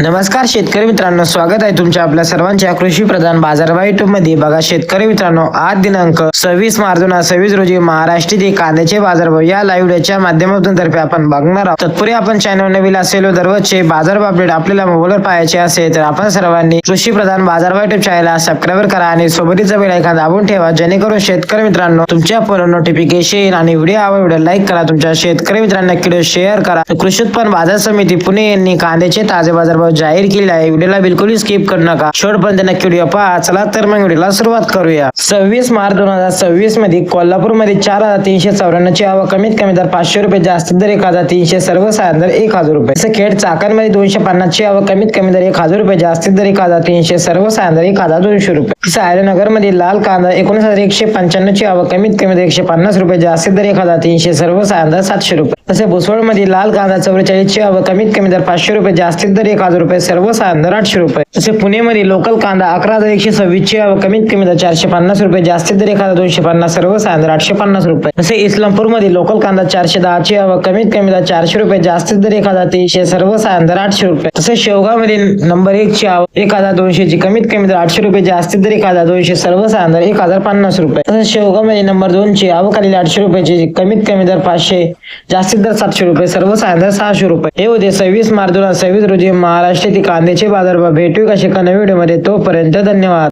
नमस्कार शेतकरी मित्रांनो, स्वागत आहे तुमच्या आपल्या सर्वांच्या कृषी प्रधान बाजारभाव युट्यूब मध्ये। बघा शेतकरी मित्रांनो, आज दिनांक 26 मार्च 2026 रोजी महाराष्ट्रातील कांद्याचे बाजारभाव या लाईव्ह व्हिडिओच्या माध्यमातून तर्फे आपण बघणार आहोत। तत्पूर्वी आपण चॅनल नवीन असेल दररोजचे बाजारभाव अपडेट आपल्याला मोबाईलवर पाहायचे असेल तर आपण सर्वांनी कृषी प्रधान बाजारभाव युट्यूब चॅनलला सबस्क्राईब करा आणि सोबतच बेल आयकॉन दाबून ठेवा, जेणेकरून शेतकरी मित्रांनो तुमच्या फोन नोटिफिकेशन आणि व्हिडिओ लाईक करा, तुमच्या शेतकरी मित्रांना व्हिडिओ शेअर करा। कृषी उत्पन्न बाजार समिती पुणे यांनी कांद्याचे ताजे बाजारभाव जाहीर केले आहे। व्हिडिओला बिलकुल स्किप करू नका, शेवटपर्यंत नक्की व्हिडिओ पहा। चला तर मग व्हिडिओला सुरुवात करूया। 26 मार्च 2026 मध्ये कोल्हापूर मध्ये 4394 ची आवक, कमीत कमी दर 500 रुपये, जास्तीत दर 1300, सर्वसाधारण दर 1000 रुपये। तसे खेड चाकणमध्ये 250 ची आवक, कमीत कमी दर 1000 रुपये, जास्तीत दर 1300, सर्वसाधारण दर 1200 रुपये। सायनगर मध्ये लाल कांदा 19195 ची आवक, कमीत कमी दर 150 रुपये, जास्तीत दर 1300, सर्वसाधारण दर 700 रुपये। तसे भुसवळ मध्ये लाल कांदा 44 ची आवक, कमीत कमी दर 500 रुपये, जास्तीत दर 1000 रुपये, सर्वसाधारण दर 800 रुपये। तसे पुणे मध्ये लोकल कांदा 11126 ची आवक, कमीत कमी दर 450 रुपये, जास्तीत दर 1250, सर्वसाधारण दर 850 रुपये। तसे इस्लामपूर मध्ये लोकल कांदा 410 ची आवक, कमीत कमी दर 400 रुपये, जास्तीत दर 1300, सर्वसाधारण दर 800 रुपये। तसे शेवगाव मध्ये नंबर 1 ची आवक 1200 ची, कमीत कमी दर 800 रुपये, जास्तीत दर 1200, सर्वसाधारण दर 1050 रुपये। तसे शेवगाव मध्ये नंबर 2 ची आवक आलेली 800 रुपयाची, कमीत कमी दर 500, जास्तीत दर 700 रुपये, सर्वसाधारण दर 600 रुपये। हे होते 26 मार्च 2026 रोजी महाराष्ट्रातील कांद्याचे बाजारभाव। भेटू कशा नवीन व्हिडिओ मध्ये, तोपर्यंत धन्यवाद।